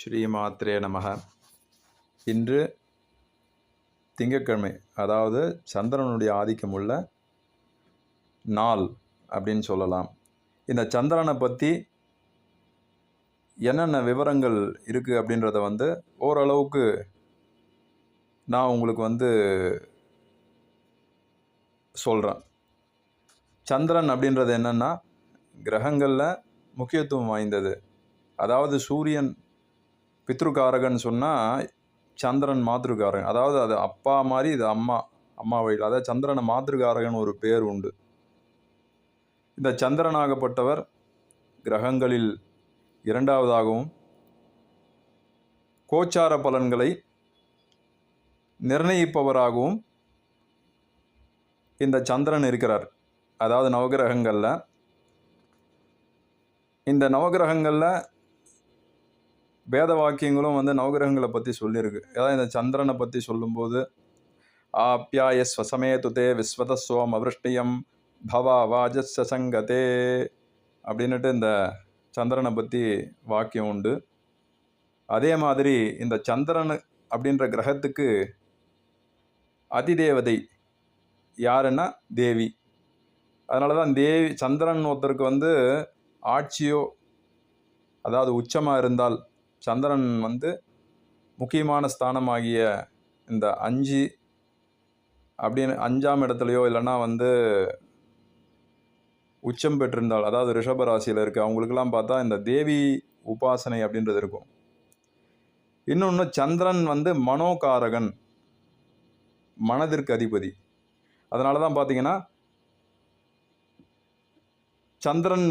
ஸ்ரீமாத்ரே நமக. இன்று திங்கட்கிழமை, அதாவது சந்திரனுடைய ஆதிக்கம் உள்ள நாள் அப்படின்னு சொல்லலாம். இந்த சந்திரனை பற்றி என்னென்ன விவரங்கள் இருக்குது அப்படின்றத ஓரளவுக்கு நான் உங்களுக்கு சொல்கிறேன். சந்திரன் அப்படின்றது என்னென்னா, கிரகங்களில் முக்கியத்துவம் வாய்ந்தது. அதாவது சூரியன் பித்ருக்காரகன் சொன்னால் சந்திரன் மாத்ருக்காரகன். அதாவது அது அப்பா மாதிரி, இது அம்மா வழியில். அதாவது சந்திரனை மாத்ருக்காரகன் ஒரு பேர் உண்டு. இந்த சந்திரனாகப்பட்டவர் கிரகங்களில் இரண்டாவதாகவும் கோச்சார பலன்களை நிர்ணயிப்பவராகவும் இந்த சந்திரன் இருக்கிறார். அதாவது நவகிரகங்களில், இந்த நவகிரகங்களில் வேத வாக்கியங்களும் நவகிரகங்களை பற்றி சொல்லியிருக்கு. அதாவது இந்த சந்திரனை பற்றி சொல்லும்போது, ஆப்யாய ஸ்வசமே துதே விஸ்வத சோம் அவிருஷ்டியம் பவா வாஜஸ்ஸ சங்கதே அப்படின்னுட்டு இந்த சந்திரனை பற்றி வாக்கியம் உண்டு. அதே மாதிரி இந்த சந்திரன் அப்படின்ற கிரகத்துக்கு அதிதேவதை யாருன்னா தேவி. அதனால தான் சந்திரன் ஒருத்தருக்கு ஆட்சியோ, அதாவது உச்சமாக இருந்தால், சந்திரன் முக்கியமான ஸ்தானமாகிய இந்த 5 அப்படின்னு 5ஆம் இடத்துலையோ இல்லைன்னா உச்சம் பெற்றிருந்தால், அதாவது ரிஷபராசியில் இருக்குது, அவங்களுக்கெல்லாம் பார்த்தா இந்த தேவி உபாசனை அப்படின்றது இருக்கும். இன்னொன்று, சந்திரன் மனோகாரகன், மனதிற்கு அதிபதி. அதனால தான் பார்த்தீங்கன்னா சந்திரன்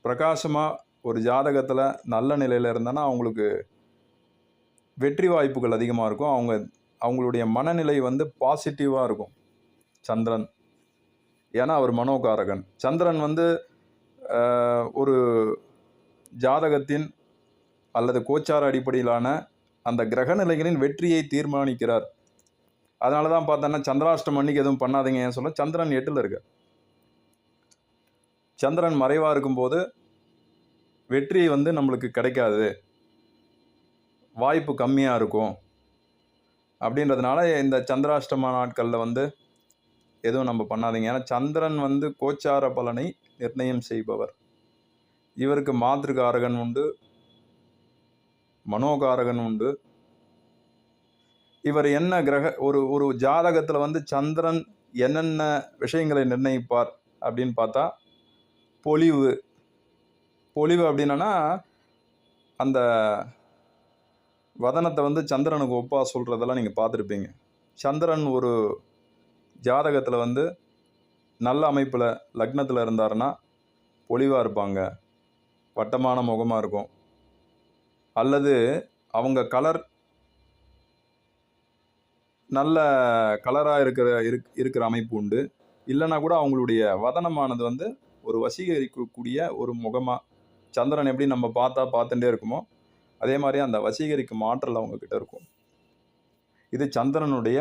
பிரகாசமாக ஒரு ஜாதகத்தில் நல்ல நிலையில் இருந்தானா அவங்களுக்கு வெற்றி வாய்ப்புகள் அதிகமாக இருக்கும். அவங்களுடைய மனநிலை பாசிட்டிவாக இருக்கும் சந்திரன். ஏன்னா அவர் மனோகாரகன். சந்திரன் ஒரு ஜாதகத்தின் அல்லது கோச்சார அடிப்படையிலான அந்த கிரக நிலைகளின் வெற்றியை தீர்மானிக்கிறார். அதனால தான் பார்த்தோன்னா சந்திராஷ்டமம் அன்னைக்கு எதுவும் பண்ணாதீங்க ஏன் சொல்ல, சந்திரன் 8ல் இருக்க. சந்திரன் மறைவாக இருக்கும்போது வெற்றி நம்மளுக்கு கிடைக்காது, வாய்ப்பு கம்மியாக இருக்கும். அப்படின்றதுனால இந்த சந்திராஷ்டம நாட்களில் எதுவும் நம்ம பண்ணாதீங்க. ஏன்னா சந்திரன் கோச்சார பலனை நிர்ணயம் செய்பவர். இவருக்கு மாத்ருகாரகன் உண்டு, மனோகாரகன் உண்டு. இவர் என்ன ஒரு ஜாதகத்தில் சந்திரன் என்னென்ன விஷயங்களை நிர்ணயிப்பார் அப்படின்னு பார்த்தா, பொலிவு அப்படின்னா அந்த வதனத்தை சந்திரனுக்கு ஒப்பா சொல்கிறதெல்லாம் நீங்கள் பார்த்துருப்பீங்க. சந்திரன் ஒரு ஜாதகத்தில் நல்ல அமைப்பில் லக்னத்தில் இருந்தாருன்னா பொலிவாக இருப்பாங்க, வட்டமான முகமாக இருக்கும். அல்லது அவங்க கலர் நல்ல கலராக இருக்கிற அமைப்பு உண்டு. இல்லைன்னா கூட அவங்களுடைய வதனமானது ஒரு வசீகரிக்கக்கூடிய ஒரு முகமாக, சந்திரன் எப்படி நம்ம பார்த்துட்டே இருக்குமோ அதே மாதிரி அந்த வசீகரிக்கும் ஆற்றல் அவங்கக்கிட்ட இருக்கும். இது சந்திரனுடைய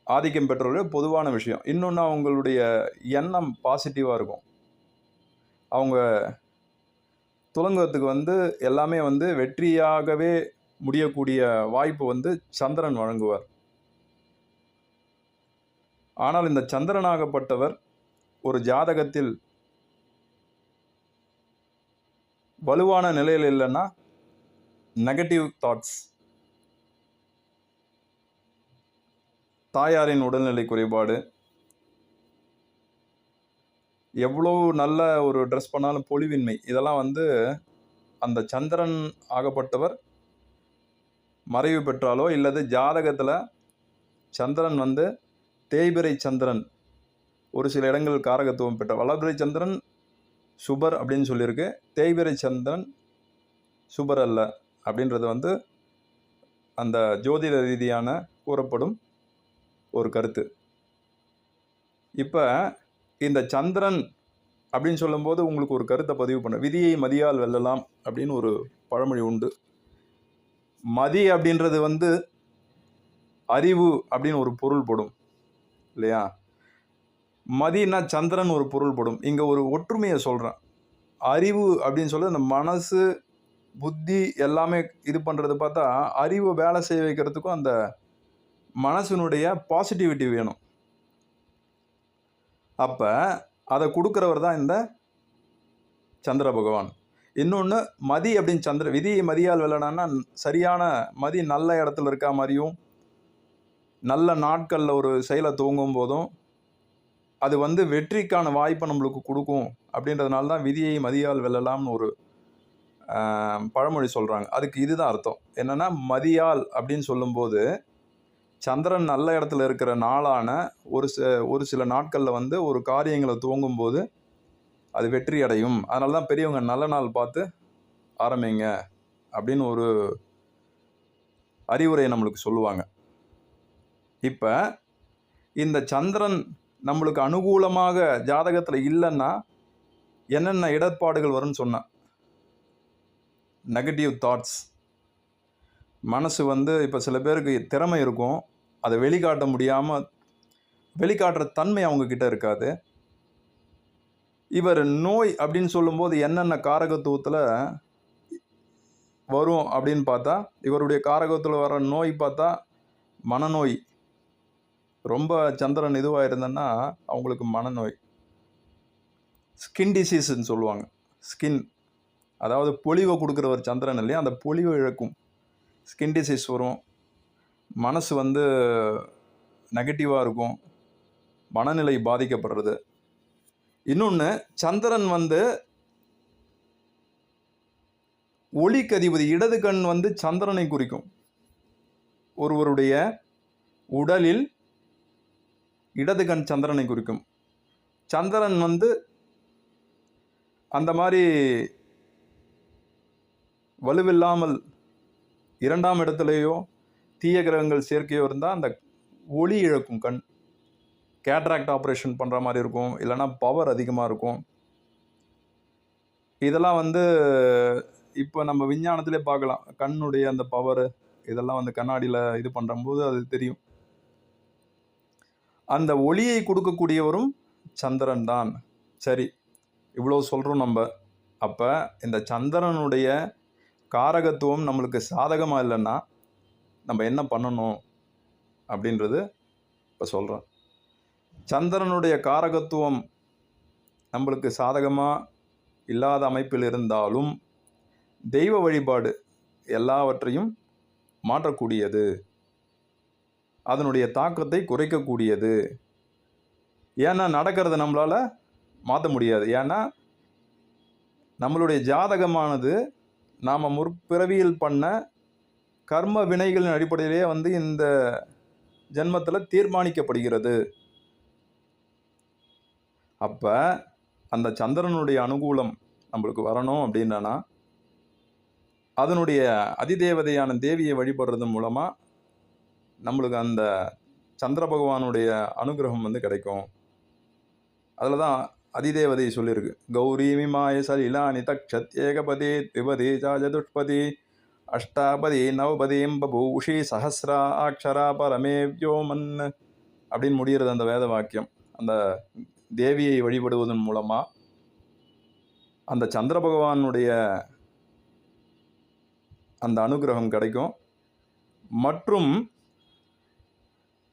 ஆதிக்கம் பெற்றவருடைய பொதுவான விஷயம். இன்னொன்று, அவங்களுடைய எண்ணம் பாசிட்டிவாக இருக்கும். அவங்க துலங்குவதுக்கு எல்லாமே வெற்றியாகவே முடியக்கூடிய வாய்ப்பு சந்திரன் வழங்குவார். ஆனால் இந்த சந்திரனாகப்பட்டவர் ஒரு ஜாதகத்தில் வலுவான நிலையில் இல்லைன்னா நெகட்டிவ் தாட்ஸ், தாயாரின் உடல்நிலை குறைபாடு, எவ்வளோ நல்ல ஒரு ட்ரெஸ் பண்ணாலும் பொலிவின்மை, இதெல்லாம் அந்த சந்திரன் ஆகப்பட்டவர் மறைவு பெற்றாலோ இல்லது ஜாதகத்தில் சந்திரன் தேய்பிரை சந்திரன், ஒரு சில இடங்கள் காரகத்துவம் பெற்ற வளர்பிறை சந்திரன் சுபர் அப்படின்னு சொல்லியிருக்கு. தேய்பிரை சந்திரன் சுபர் அல்ல அப்படின்றது அந்த ஜோதிட ரீதியான கூறப்படும் ஒரு கருத்து. இப்போ இந்த சந்திரன் அப்படின்னு சொல்லும்போது உங்களுக்கு ஒரு கருத்தை பதிவு பண்ண, விதியை மதியால் வெல்லலாம் அப்படின்னு ஒரு பழமொழி உண்டு. மதி அப்படின்றது அறிவு அப்படின்னு ஒரு பொருள் படும் இல்லையா? மதினா சந்திரன் ஒரு பொருள் படும். இங்கே ஒரு ஒற்றுமையை சொல்கிறேன். அறிவு அப்படின்னு சொல்லி அந்த மனசு புத்தி எல்லாமே இது பண்ணுறது பார்த்தா அறிவை வேலை செய்ய வைக்கிறதுக்கும் அந்த மனசினுடைய பாசிட்டிவிட்டி வேணும். அப்போ அதை கொடுக்குறவர் தான் இந்த சந்திர பகவான். இன்னொன்று மதி அப்படின்னு விதி மதியால் வெல்லடான்னா சரியான மதி நல்ல இடத்துல இருக்கா மாதிரியும் நல்ல நாட்களில் ஒரு செயலை துவங்கும் போதும் அது வந்து வெற்றிக்கான வாய்ப்பை நம்மளுக்கு கொடுக்கும். அப்படின்றதுனால தான் விதியை மதியால் வெல்லலாம்னு ஒரு பழமொழி சொல்கிறாங்க. அதுக்கு இதுதான் அர்த்தம். என்னென்னா மதியால் அப்படின்னு சொல்லும்போது சந்திரன் நல்ல இடத்துல இருக்கிற நாளான ஒரு சில நாட்களில் வந்து ஒரு காரியங்களை துவங்கும் போது அது வெற்றி அடையும். அதனால தான் பெரியவங்க நல்ல நாள் பார்த்து ஆரம்பிங்க அப்படின்னு ஒரு அறிவுரையை நம்மளுக்கு சொல்லுவாங்க. இப்போ இந்த சந்திரன் நம்மளுக்கு அனுகூலமாக ஜாதகத்தில் இல்லைன்னா என்னென்ன இடர்பாடுகள் வரும்னு சொன்னேன். நெகட்டிவ் தாட்ஸ், மனசு வந்து இப்போ சில பேருக்கு திறமை இருக்கும், அதை வெளிக்காட்ட முடியாமல் வெளிக்காட்டுற தன்மை அவங்கக்கிட்ட இருக்காது. இவர் நோய் அப்படின்னு சொல்லும்போது என்னென்ன காரகத்துவத்தில் வரும் அப்படின்னு பார்த்தா இவருடைய காரகத்தில் வர நோய் பார்த்தா மனநோய். ரொம்ப சந்திரன் இதுவாக இருந்தன்னா அவங்களுக்கு மனநோய். ஸ்கின் டிசீஸ்ன்னு சொல்லுவாங்க. ஸ்கின் அதாவது பொலிவை கொடுக்குறவர் சந்திரன் இல்லையா, அந்த பொலிவை இழக்கும். ஸ்கின் டிசீஸ் வரும். மனசு வந்து நெகட்டிவாக இருக்கும், மனநிலை பாதிக்கப்படுறது. இன்னொன்று சந்திரன் வந்து ஒளிக்கதிபதி, இடது கண் வந்து சந்திரனை குறிக்கும். ஒருவருடைய உடலில் இடது கண் சந்திரனை குறிக்கும். சந்திரன் வந்து அந்த மாதிரி வலுவில்லாமல் 2ஆம் இடத்துலையோ தீய கிரகங்கள் சேர்க்கையோ இருந்தால் அந்த ஒளி இழக்கும் கண். கேட்ராக்ட் ஆப்ரேஷன் பண்ணுற மாதிரி இருக்கும், இல்லைனா பவர் அதிகமாக இருக்கும். இதெல்லாம் வந்து இப்போ நம்ம விஞ்ஞானத்திலே பார்க்கலாம். கண்ணுடைய அந்த பவர் இதெல்லாம் வந்து கண்ணாடியில் இது பண்ணும்போது அது தெரியும். அந்த ஒளியை கொடுக்கக்கூடியவரும் சந்திரன் தான். சரி, இவ்வளோ சொல்கிறோம் நம்ம. அப்போ இந்த சந்திரனுடைய காரகத்துவம் நம்மளுக்கு சாதகமாக இல்லைன்னா நம்ம என்ன பண்ணணும் அப்படின்றது இப்போ சொல்கிறேன். சந்திரனுடைய காரகத்துவம் நம்மளுக்கு சாதகமாக இல்லாத அமைப்பில் இருந்தாலும் தெய்வ வழிபாடு எல்லாவற்றையும் மாற்றக்கூடியது, அதனுடைய தாக்கத்தை குறைக்கக்கூடியது. ஏன்னா நடக்கிறத நம்மளால் மாற்ற முடியாது. ஏன்னா நம்மளுடைய ஜாதகமானது நாம் முற்பிறவியில் பண்ண கர்ம வினைகளின் அடிப்படையிலே வந்து இந்த ஜென்மத்தில் தீர்மானிக்கப்படுகிறது. அப்போ அந்த சந்திரனுடைய அனுகூலம் நம்மளுக்கு வரணும் அப்படின்னா அதனுடைய அதிதேவதையான தேவியை வழிபடுறது மூலமாக நம்மளுக்கு அந்த சந்திர பகவானுடைய அனுகிரகம் வந்து கிடைக்கும். அதில் தான் அதிதேவதை சொல்லியிருக்கு. கௌரி மிமாய சலிலானி தக்ஷத் ஏகபதி திபதி சதுஷ்பதி அஷ்டாபதி நவபதிம் பபூஷி சஹஸ்ரா அக்ஷரா பரமே வியோமன் அப்படின்னு முடிகிறது அந்த வேத வாக்கியம். அந்த தேவியை வழிபடுவதன் மூலமாக அந்த சந்திர பகவானுடைய அந்த அனுகிரகம் கிடைக்கும். மற்றும்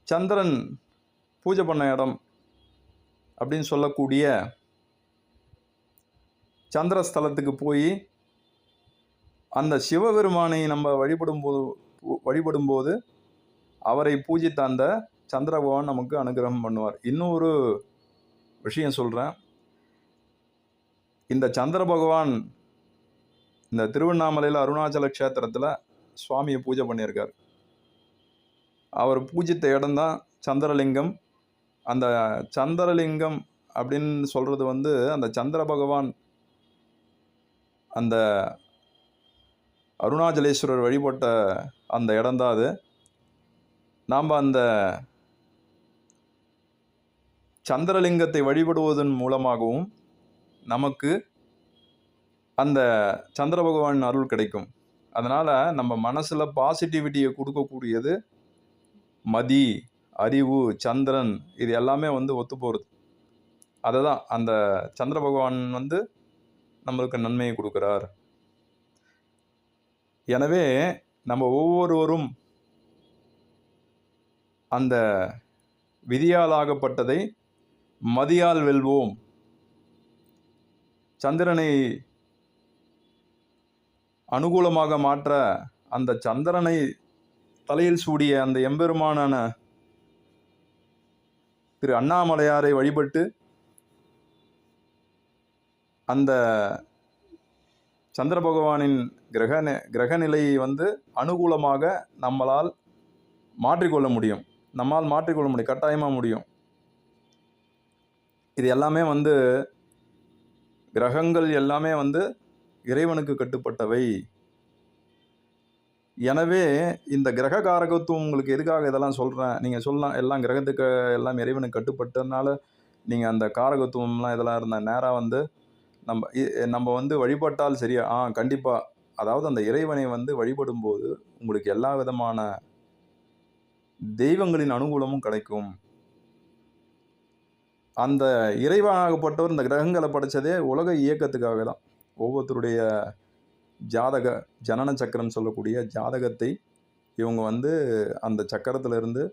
சந்திரன் பூஜை பண்ண இடம் அப்படின்னு சொல்லக்கூடிய சந்திரஸ்தலத்துக்கு போய் அந்த சிவபெருமானை நம்ம வழிபடும்போது அவரை பூஜித்த அந்த சந்திர பகவான் நமக்கு அனுகிரகம் பண்ணுவார். இன்னொரு விஷயம் சொல்கிறேன். இந்த சந்திர பகவான் இந்த திருவண்ணாமலையில் அருணாச்சல க்ஷேத்திரத்தில் சுவாமியை பூஜை பண்ணியிருக்கார். அவர் பூஜித்த இடம்தான் சந்திரலிங்கம். அந்த சந்திரலிங்கம் அப்படின்னு சொல்கிறது வந்து அந்த சந்திர பகவான் அந்த அருணாச்சலேஸ்வரர் வழிபட்ட அந்த இடம்தான் அது. நாம் அந்த சந்திரலிங்கத்தை வழிபடுவதன் மூலமாகவும் நமக்கு அந்த சந்திர பகவான் அருள் கிடைக்கும். அதனால் நம்ம மனசில் பாசிட்டிவிட்டியை கொடுக்கக்கூடியது மதி, அறிவு, சந்திரன், இது எல்லாமே வந்து ஒத்து போகிறது. அதை தான் அந்த சந்திர பகவான் வந்து நம்மளுக்கு நன்மையை கொடுக்கிறார். எனவே நம்ம ஒவ்வொருவரும் அந்த விதியால் ஆகப்பட்டதை மதியால் வெல்வோம். சந்திரனை அனுகூலமாக மாற்ற அந்த சந்திரனை தலையில் சூடிய அந்த எம்பெருமானான திரு அண்ணாமலையாரை வழிபட்டு அந்த சந்திர பகவானின் கிரக நிலையை அனுகூலமாக நம்மால் மாற்றிக்கொள்ள முடியும். கட்டாயமாக முடியும். இது எல்லாமே கிரகங்கள் எல்லாமே இறைவனுக்கு கட்டுப்பட்டவை. எனவே இந்த கிரக காரகத்துவம் உங்களுக்கு எதுக்காக இதெல்லாம் சொல்கிறேன், நீங்கள் சொல்லலாம் எல்லாம் கிரகத்துக்கு எல்லாம் இறைவனுக்கு கட்டுப்பட்டதுனால நீங்கள் அந்த காரகத்துவம்லாம் இதெல்லாம் இருந்தால் நேராக நம்ம வழிபட்டால் சரியா? கண்டிப்பாக. அதாவது அந்த இறைவனை வழிபடும்போது உங்களுக்கு எல்லா விதமான தெய்வங்களின் அனுகூலமும் கிடைக்கும். அந்த இறைவனாகப்பட்டவர் இந்த கிரகங்களை படைச்சதே உலக இயக்கத்துக்காக தான். ஒவ்வொருத்தருடைய ஜனன சக்கரம் சொல்லக்கூடிய ஜாதகத்தை இவங்க அந்த சக்கரத்திலிருந்து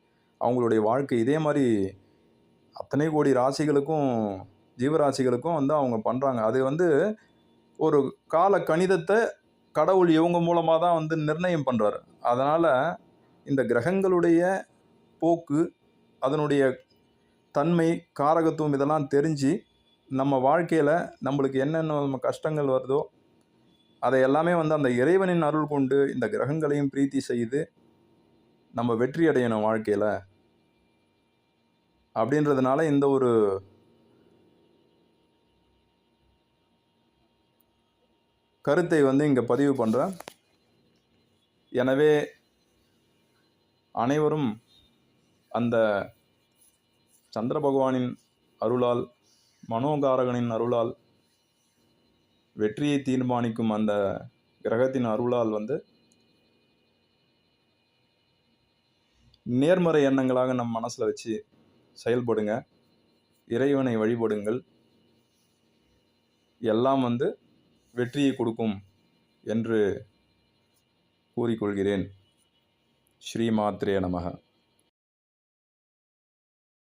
அவங்களுடைய வாழ்க்கை இதே மாதிரி அத்தனை கோடி ராசிகளுக்கும் ஜீவராசிகளுக்கும் அவங்க பண்ணுறாங்க. அது ஒரு கால கணிதத்தை கடவுள் இவங்க மூலமாக தான் நிர்ணயம் பண்ணுறாரு. அதனால் இந்த கிரகங்களுடைய போக்கு, அதனுடைய தன்மை, காரகத்துவம் இதெல்லாம் தெரிஞ்சு நம்ம வாழ்க்கையில் நம்மளுக்கு என்னென்ன கஷ்டங்கள் வருதோ அதை எல்லாமே அந்த இறைவனின் அருள் கொண்டு இந்த கிரகங்களையும் பிரீத்தி செய்து நம்ம வெற்றி அடையணும் வாழ்க்கையில். அப்படின்றதுனால இந்த ஒரு கருத்தை இங்கே பதிவு பண்ணுறேன். எனவே அனைவரும் அந்த சந்திர பகவானின் அருளால், மனோகாரகனின் அருளால், வெற்றியை தீர்மானிக்கும் அந்த கிரகத்தின் அருளால் நேர்மறை எண்ணங்களாக நம் மனசில் வச்சு செயல்படுங்க. இறைவனை வழிபடுங்கள். எல்லாம் வெற்றியை கொடுக்கும் என்று கூறிக்கொள்கிறேன். ஸ்ரீமாத்ரே நமக.